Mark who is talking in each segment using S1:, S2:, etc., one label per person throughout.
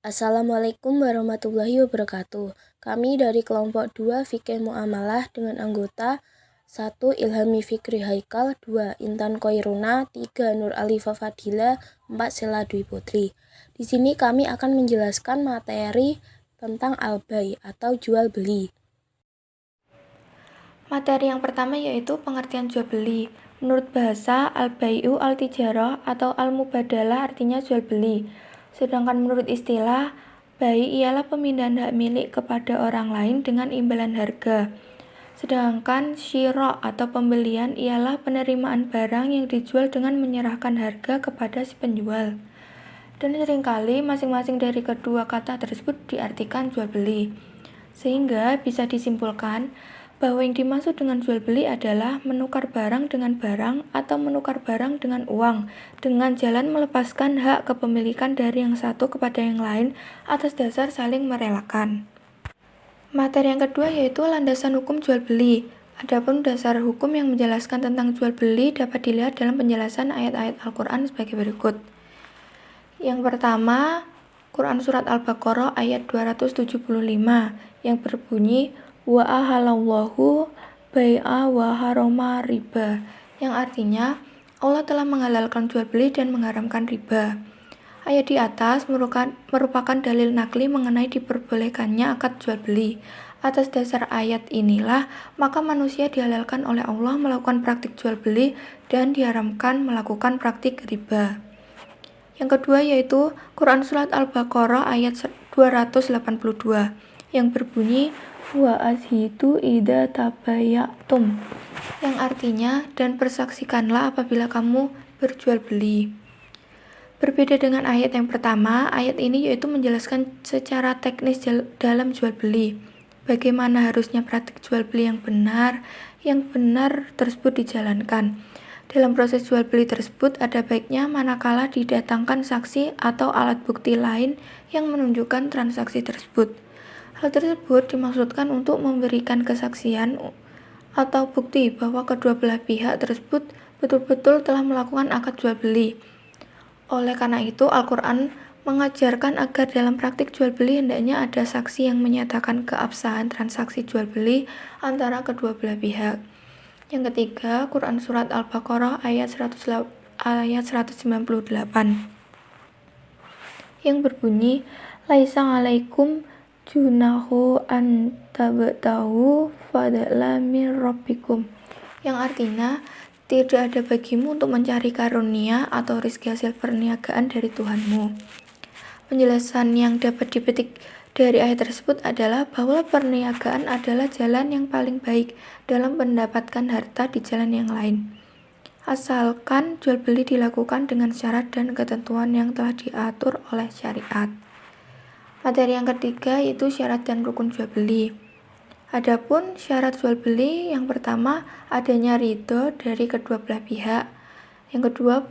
S1: Assalamualaikum warahmatullahi wabarakatuh. Kami dari kelompok 2 Fikih Muamalah dengan anggota 1 Ilhami Fikri Haikal, 2 Intan Koiruna, 3 Nur Alifa Fadila, 4 Sela Dwi Putri. Di sini kami akan menjelaskan materi tentang al-bai atau jual beli.
S2: Materi yang pertama yaitu pengertian jual beli. Menurut bahasa, al-bai'u al-tijarah atau al-mubadalah artinya jual beli. Sedangkan menurut istilah, bai ialah pemindahan hak milik kepada orang lain dengan imbalan harga. Sedangkan syira atau pembelian ialah penerimaan barang yang dijual dengan menyerahkan harga kepada si penjual. Dan seringkali masing-masing dari kedua kata tersebut diartikan jual beli. Sehingga bisa disimpulkan bahwa yang dimaksud dengan jual beli adalah menukar barang dengan barang atau menukar barang dengan uang dengan jalan melepaskan hak kepemilikan dari yang satu kepada yang lain atas dasar saling merelakan. Materi yang kedua yaitu landasan hukum jual beli. Adapun dasar hukum yang menjelaskan tentang jual beli dapat dilihat dalam penjelasan ayat-ayat Al-Quran sebagai berikut. Yang pertama, Quran Surat Al-Baqarah ayat 275 yang berbunyi wa ahalallahu bai'a wa haroma riba, yang artinya Allah telah menghalalkan jual beli dan mengharamkan riba. Ayat di atas merupakan dalil nakli mengenai diperbolehkannya akad jual beli. Atas dasar ayat inilah, maka manusia dihalalkan oleh Allah melakukan praktik jual beli dan diharamkan melakukan praktik riba. Yang kedua yaitu Quran Surat Al-Baqarah ayat 282 yang berbunyi wa azhidu idza tabayatum, yang artinya dan persaksikanlah apabila kamu berjual beli. Berbeda dengan ayat yang pertama, ayat ini yaitu menjelaskan secara teknis dalam jual beli. Bagaimana harusnya praktik jual beli yang benar tersebut dijalankan. Dalam proses jual beli tersebut ada baiknya manakala didatangkan saksi atau alat bukti lain yang menunjukkan transaksi tersebut. Hal tersebut dimaksudkan untuk memberikan kesaksian atau bukti bahwa kedua belah pihak tersebut betul-betul telah melakukan akad jual beli. Oleh karena itu, Al-Quran mengajarkan agar dalam praktik jual beli hendaknya ada saksi yang menyatakan keabsahan transaksi jual beli antara kedua belah pihak. Yang ketiga, Quran Surat Al-Baqarah ayat 198 yang berbunyi laisa alaikum junahu an tabtahu fadla min rabbikum, yang artinya tidak ada bagimu untuk mencari karunia atau rezeki hasil perniagaan dari Tuhanmu. Penjelasan yang dapat dipetik dari ayat tersebut adalah bahwa perniagaan adalah jalan yang paling baik dalam mendapatkan harta di jalan yang lain. Asalkan jual beli dilakukan dengan syarat dan ketentuan yang telah diatur oleh syariat. Materi yang ketiga yaitu syarat dan rukun jual beli. Adapun syarat jual beli yang pertama adanya ridho dari kedua belah pihak. Yang kedua,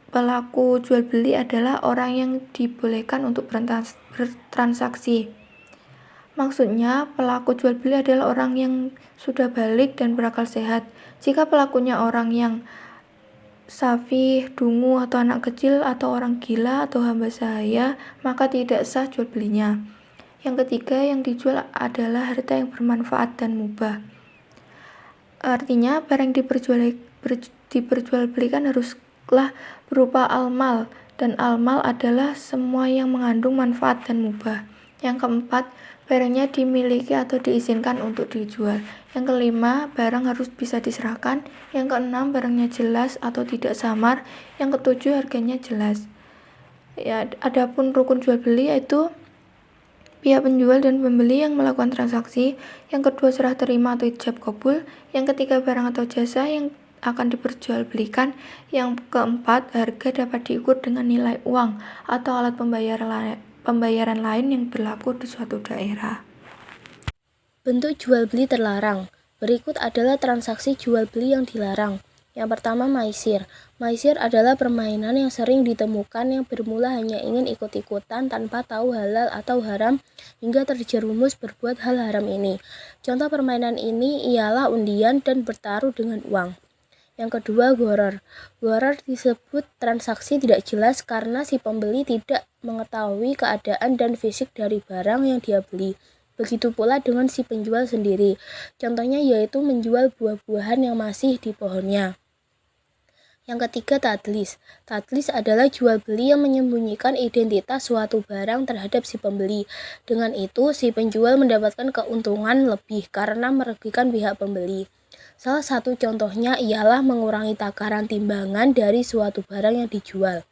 S2: pelaku jual beli adalah orang yang dibolehkan untuk bertransaksi. Maksudnya, pelaku jual beli adalah orang yang sudah balik dan berakal sehat. Jika pelakunya orang yang safih, dungu, atau anak kecil, atau orang gila, atau hamba sahaya, maka tidak sah jual belinya. Yang ketiga, yang dijual adalah harta yang bermanfaat dan mubah. Artinya, barang diperjualbelikan haruslah berupa al-mal, dan al-mal adalah semua yang mengandung manfaat dan mubah. Yang keempat, barangnya dimiliki atau diizinkan untuk dijual. Yang kelima, barang harus bisa diserahkan. Yang keenam, barangnya jelas atau tidak samar. Yang ketujuh, harganya jelas. Adapun rukun jual beli yaitu pihak penjual dan pembeli yang melakukan transaksi. Yang kedua, serah terima atau ijab kabul. Yang ketiga, barang atau jasa yang akan diperjualbelikan. Yang keempat, harga dapat diukur dengan nilai uang atau alat pembayaran lain yang berlaku di suatu daerah.
S1: Bentuk jual beli terlarang. Berikut adalah transaksi jual beli yang dilarang. Yang pertama, maisir. Maisir adalah permainan yang sering ditemukan yang bermula hanya ingin ikut-ikutan tanpa tahu halal atau haram hingga terjerumus berbuat hal haram ini. Contoh permainan ini ialah undian dan bertaruh dengan uang. Yang kedua, gharar. Gharar disebut transaksi tidak jelas karena si pembeli tidak mengetahui keadaan dan fisik dari barang yang dia beli. Begitu pula dengan si penjual sendiri. Contohnya yaitu menjual buah-buahan yang masih di pohonnya. Yang ketiga, tadlis. Tadlis adalah jual beli yang menyembunyikan identitas suatu barang terhadap si pembeli. Dengan itu, si penjual mendapatkan keuntungan lebih karena merugikan pihak pembeli. Salah satu contohnya ialah mengurangi takaran timbangan dari suatu barang yang dijual.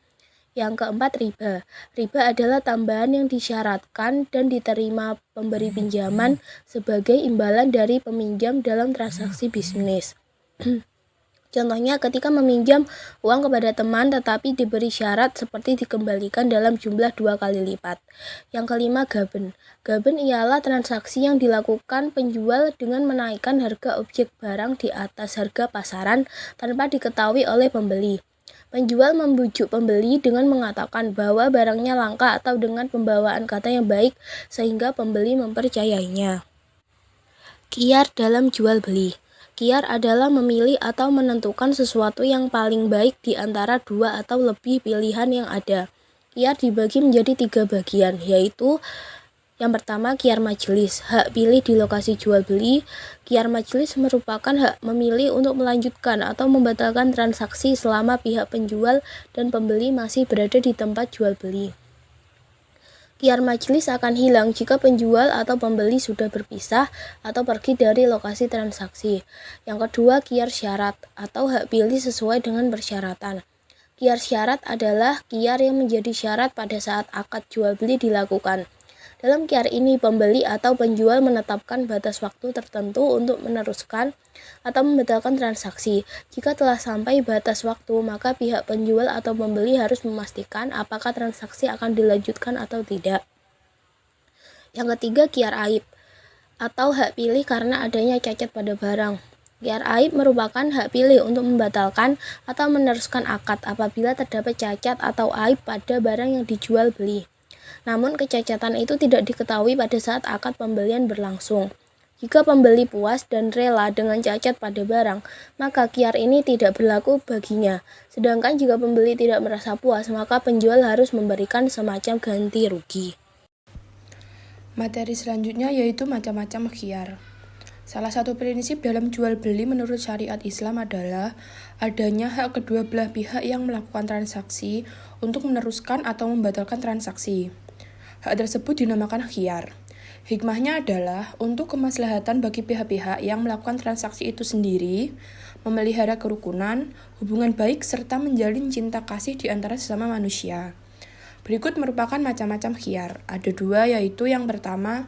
S1: Yang keempat, riba. Riba adalah tambahan yang disyaratkan dan diterima pemberi pinjaman sebagai imbalan dari peminjam dalam transaksi bisnis. Contohnya ketika meminjam uang kepada teman tetapi diberi syarat seperti dikembalikan dalam jumlah 2 kali lipat. Yang kelima, gaben. Gaben ialah transaksi yang dilakukan penjual dengan menaikkan harga objek barang di atas harga pasaran tanpa diketahui oleh pembeli. Penjual membujuk pembeli dengan mengatakan bahwa barangnya langka atau dengan pembawaan kata yang baik sehingga pembeli mempercayainya. Khiyar dalam jual beli. Khiyar adalah memilih atau menentukan sesuatu yang paling baik di antara 2 atau lebih pilihan yang ada. Khiyar dibagi menjadi 3 bagian, yaitu yang pertama, khiyar majelis, hak pilih di lokasi jual beli. Khiyar majelis merupakan hak memilih untuk melanjutkan atau membatalkan transaksi selama pihak penjual dan pembeli masih berada di tempat jual beli. Khiyar majelis akan hilang jika penjual atau pembeli sudah berpisah atau pergi dari lokasi transaksi. Yang kedua, khiyar syarat atau hak pilih sesuai dengan persyaratan. Khiyar syarat adalah khiyar yang menjadi syarat pada saat akad jual beli dilakukan. Dalam khiyar ini, pembeli atau penjual menetapkan batas waktu tertentu untuk meneruskan atau membatalkan transaksi. Jika telah sampai batas waktu, maka pihak penjual atau pembeli harus memastikan apakah transaksi akan dilanjutkan atau tidak. Yang ketiga, khiyar aib atau hak pilih karena adanya cacat pada barang. Khiyar aib merupakan hak pilih untuk membatalkan atau meneruskan akad apabila terdapat cacat atau aib pada barang yang dijual beli. Namun kecacatan itu tidak diketahui pada saat akad pembelian berlangsung. Jika pembeli puas dan rela dengan cacat pada barang, maka khiyar ini tidak berlaku baginya. Sedangkan jika pembeli tidak merasa puas, maka penjual harus memberikan semacam ganti rugi.
S2: Materi selanjutnya yaitu macam-macam khiyar. Salah satu prinsip dalam jual beli menurut syariat Islam adalah adanya hak kedua belah pihak yang melakukan transaksi untuk meneruskan atau membatalkan transaksi. Hak tersebut dinamakan khiyar. Hikmahnya adalah untuk kemaslahatan bagi pihak-pihak yang melakukan transaksi itu sendiri, memelihara kerukunan, hubungan baik, serta menjalin cinta kasih di antara sesama manusia. Berikut merupakan macam-macam khiyar. Ada 2, yaitu yang pertama,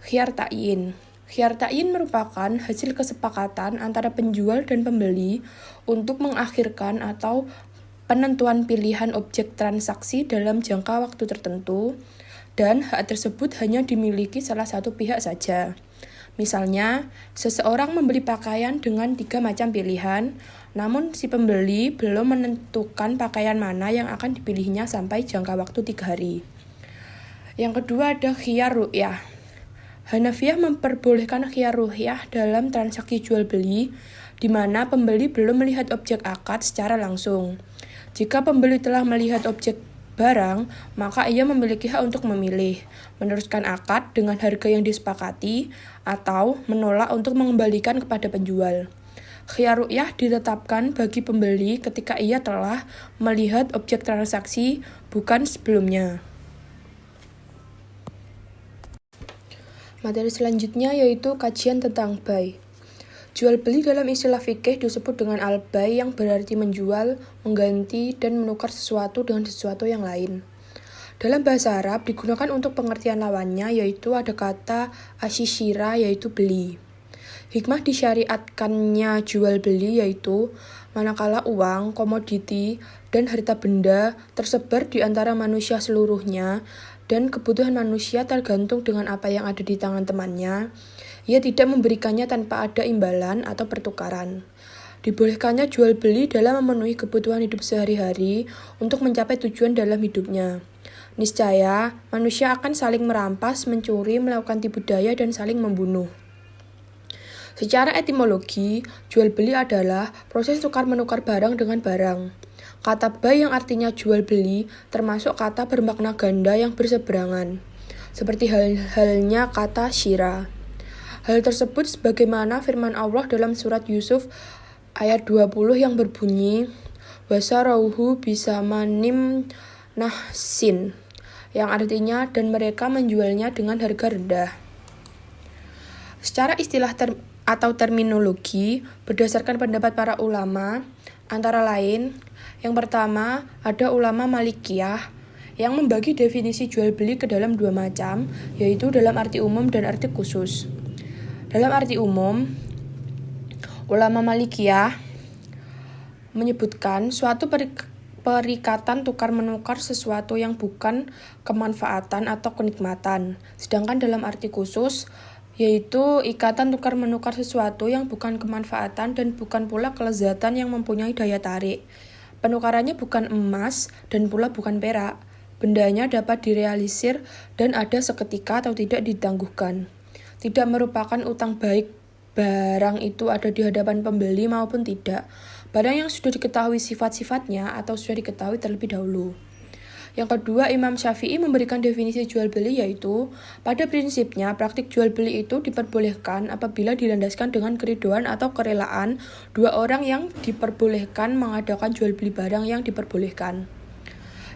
S2: khiyar ta'yin. Khiyar ta'yin merupakan hasil kesepakatan antara penjual dan pembeli untuk mengakhirkan atau penentuan pilihan objek transaksi dalam jangka waktu tertentu, dan hak tersebut hanya dimiliki salah satu pihak saja. Misalnya, seseorang membeli pakaian dengan 3 macam pilihan, namun si pembeli belum menentukan pakaian mana yang akan dipilihnya sampai jangka waktu 3 hari. Yang kedua ada khiyar ru'yah. Hanafiyah memperbolehkan khiyar ru'yah dalam transaksi jual beli, di mana pembeli belum melihat objek akad secara langsung. Jika pembeli telah melihat objek barang, maka ia memiliki hak untuk memilih, meneruskan akad dengan harga yang disepakati, atau menolak untuk mengembalikan kepada penjual. Khiyar ru'yah ditetapkan bagi pembeli ketika ia telah melihat objek transaksi, bukan sebelumnya. Materi selanjutnya yaitu kajian tentang bai. Jual beli dalam istilah fikih disebut dengan al-bai yang berarti menjual, mengganti, dan menukar sesuatu dengan sesuatu yang lain. Dalam bahasa Arab digunakan untuk pengertian lawannya, yaitu ada kata asyishira, yaitu beli. Hikmah disyariatkannya jual beli yaitu manakala uang, komoditi, dan harta benda tersebar di antara manusia seluruhnya dan kebutuhan manusia tergantung dengan apa yang ada di tangan temannya, ia tidak memberikannya tanpa ada imbalan atau pertukaran. Dibolehkannya jual beli dalam memenuhi kebutuhan hidup sehari-hari untuk mencapai tujuan dalam hidupnya. Niscaya, manusia akan saling merampas, mencuri, melakukan tipu daya, dan saling membunuh.
S3: Secara etimologi, jual beli adalah proses tukar-menukar barang dengan barang. Kata bay yang artinya jual beli termasuk kata bermakna ganda yang berseberangan, seperti halnya kata syira. Hal tersebut sebagaimana firman Allah dalam surat Yusuf ayat 20 yang berbunyi, wasarauhu bisamanim nahsin, yang artinya dan mereka menjualnya dengan harga rendah. Secara istilah atau terminologi, berdasarkan pendapat para ulama, antara lain, yang pertama, ada ulama Malikiyah yang membagi definisi jual beli ke dalam dua macam, yaitu dalam arti umum dan arti khusus. Dalam arti umum, ulama Malikiyah menyebutkan suatu perikatan tukar-menukar sesuatu yang bukan kemanfaatan atau kenikmatan. Sedangkan dalam arti khusus, yaitu ikatan tukar-menukar sesuatu yang bukan kemanfaatan dan bukan pula kelezatan yang mempunyai daya tarik. Penukarannya bukan emas dan pula bukan perak. Bendanya dapat direalisir dan ada seketika atau tidak ditangguhkan. Tidak merupakan utang baik barang itu ada di hadapan pembeli maupun tidak. Barang yang sudah diketahui sifat-sifatnya atau sudah diketahui terlebih dahulu. Yang kedua, Imam Syafi'i memberikan definisi jual beli yaitu, pada prinsipnya praktik jual beli itu diperbolehkan apabila dilandaskan dengan keriduan atau kerelaan dua orang yang diperbolehkan mengadakan jual beli barang yang diperbolehkan.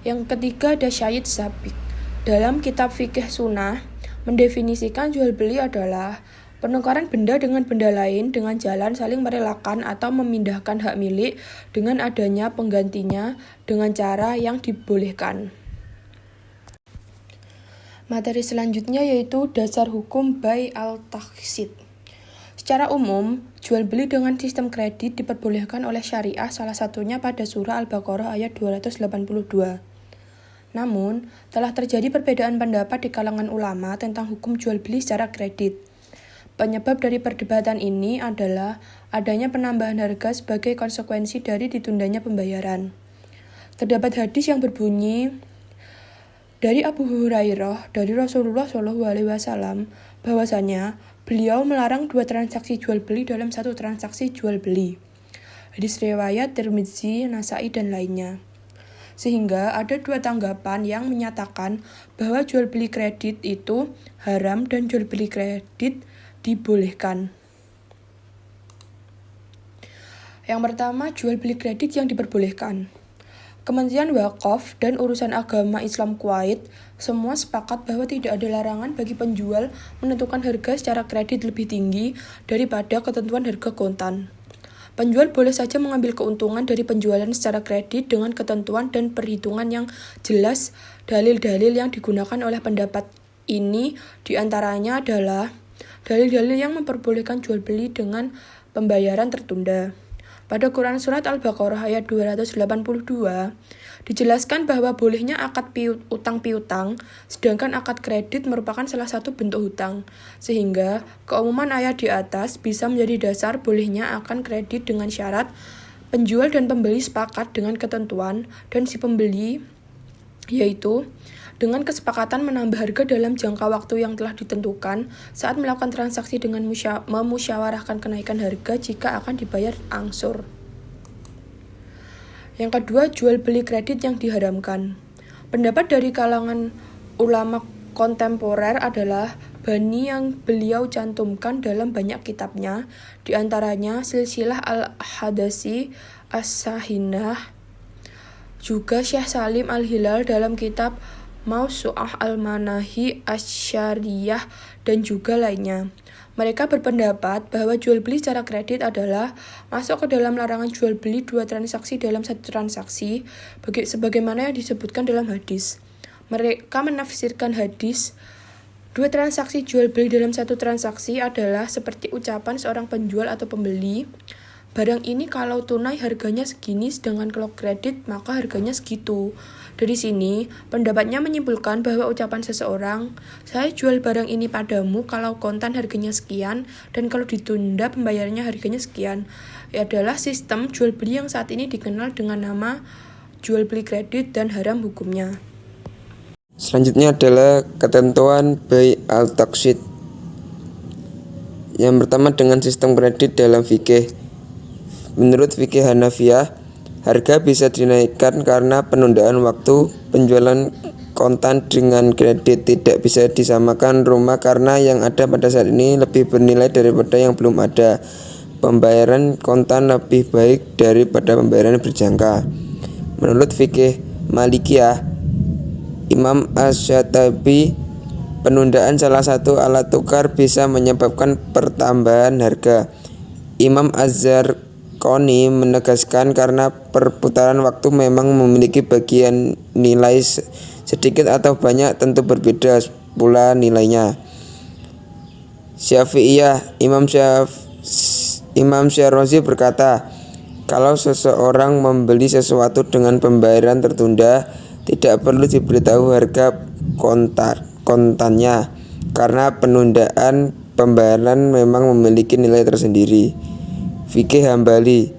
S3: Yang ketiga, ada Syed Sabiq. Dalam kitab Fikih Sunnah, mendefinisikan jual beli adalah penukaran benda dengan benda lain dengan jalan saling merelakan atau memindahkan hak milik dengan adanya penggantinya dengan cara yang dibolehkan. Materi selanjutnya yaitu dasar hukum bay al-takhsid. Secara umum, jual beli dengan sistem kredit diperbolehkan oleh syariah, salah satunya pada surah Al-Baqarah ayat 282. Namun, telah terjadi perbedaan pendapat di kalangan ulama tentang hukum jual beli secara kredit. Penyebab dari perdebatan ini adalah adanya penambahan harga sebagai konsekuensi dari ditundanya pembayaran. Terdapat hadis yang berbunyi dari Abu Hurairah dari Rasulullah SAW bahwasanya beliau melarang dua transaksi jual beli dalam satu transaksi jual beli. Hadis riwayat Tirmidzi, Nasai dan lainnya. Sehingga ada dua tanggapan yang menyatakan bahwa jual beli kredit itu haram dan jual beli kredit dibolehkan. Yang pertama, jual beli kredit yang diperbolehkan. Kementerian Wakaf dan Urusan Agama Islam Kuwait semua sepakat bahwa tidak ada larangan bagi penjual menentukan harga secara kredit lebih tinggi daripada ketentuan harga kontan. Penjual boleh saja mengambil keuntungan dari penjualan secara kredit dengan ketentuan dan perhitungan yang jelas. Dalil-dalil yang digunakan oleh pendapat ini diantaranya adalah dalil-dalil yang memperbolehkan jual beli dengan pembayaran tertunda. Pada Quran Surat Al-Baqarah ayat 282, dijelaskan bahwa bolehnya akad utang piutang, sedangkan akad kredit merupakan salah satu bentuk hutang. Sehingga, keumuman ayat di atas bisa menjadi dasar bolehnya akad kredit dengan syarat penjual dan pembeli sepakat dengan ketentuan dan si pembeli, yaitu dengan kesepakatan menambah harga dalam jangka waktu yang telah ditentukan saat melakukan transaksi dengan memusyawarahkan kenaikan harga jika akan dibayar angsur. Yang kedua, jual beli kredit yang diharamkan. Pendapat dari kalangan ulama kontemporer adalah bani yang beliau cantumkan dalam banyak kitabnya, diantaranya Silsilah Al-Hadasi As-Sahinah, juga Syekh Salim Al-Hilal dalam kitab Mausu'ah Al-Manahi Asy-Syariyah dan juga lainnya. Mereka berpendapat bahwa jual beli secara kredit adalah masuk ke dalam larangan jual beli dua transaksi dalam satu transaksi, sebagaimana yang disebutkan dalam hadis. Mereka menafsirkan hadis, dua transaksi jual beli dalam satu transaksi adalah seperti ucapan seorang penjual atau pembeli, barang ini kalau tunai harganya segini, sedangkan kalau kredit maka harganya segitu. Dari sini, pendapatnya menyimpulkan bahwa ucapan seseorang, saya jual barang ini padamu kalau kontan harganya sekian, dan kalau ditunda pembayarannya harganya sekian, adalah sistem jual beli yang saat ini dikenal dengan nama jual beli kredit dan haram hukumnya.
S4: Selanjutnya adalah ketentuan bay al-takhsid, Yang pertama dengan sistem kredit dalam fikih. Menurut fikih Hanafiyah, harga bisa dinaikkan karena penundaan waktu. Penjualan kontan dengan kredit tidak bisa disamakan rumah karena yang ada pada saat ini lebih bernilai daripada yang belum ada. Pembayaran kontan lebih baik daripada pembayaran berjangka. Menurut fikih Malikiyah, Imam Asy-Syatibi, penundaan salah satu alat tukar bisa menyebabkan pertambahan harga. Imam Az-Zarqani menegaskan karena perputaran waktu memang memiliki bagian nilai sedikit atau banyak tentu berbeda pula nilainya. Syafi'iyah, Imam Syarazi berkata, kalau seseorang membeli sesuatu dengan pembayaran tertunda, tidak perlu diberitahu harga kontannya karena penundaan pembayaran memang memiliki nilai tersendiri. Fikih Hambali,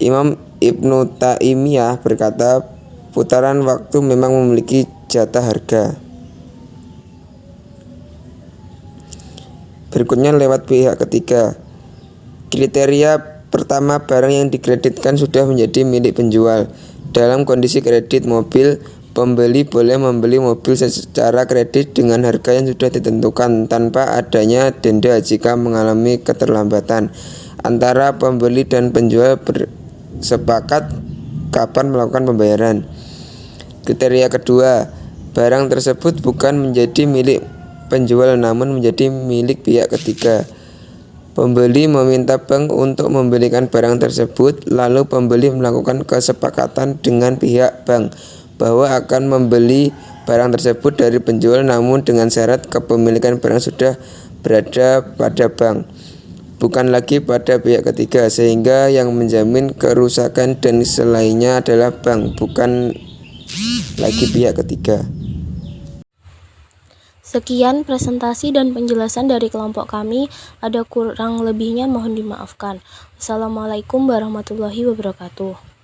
S4: Imam Ibnu Taimiyah berkata, putaran waktu memang memiliki jatah harga. Berikutnya lewat pihak ketiga. Kriteria pertama, barang yang dikreditkan sudah menjadi milik penjual. Dalam kondisi kredit mobil, pembeli boleh membeli mobil secara kredit dengan harga yang sudah ditentukan tanpa adanya denda jika mengalami keterlambatan. Antara pembeli dan penjual bersepakat kapan melakukan pembayaran. Kriteria kedua, barang tersebut bukan menjadi milik penjual namun menjadi milik pihak ketiga. Pembeli meminta bank untuk membelikan barang tersebut, lalu pembeli melakukan kesepakatan dengan pihak bank bahwa akan membeli barang tersebut dari penjual namun dengan syarat kepemilikan barang sudah berada pada bank, bukan lagi pada pihak ketiga, sehingga yang menjamin kerusakan dan selainnya adalah bank, bukan lagi pihak ketiga.
S1: Sekian presentasi dan penjelasan dari kelompok kami. Ada kurang lebihnya mohon dimaafkan. Wassalamualaikum warahmatullahi wabarakatuh.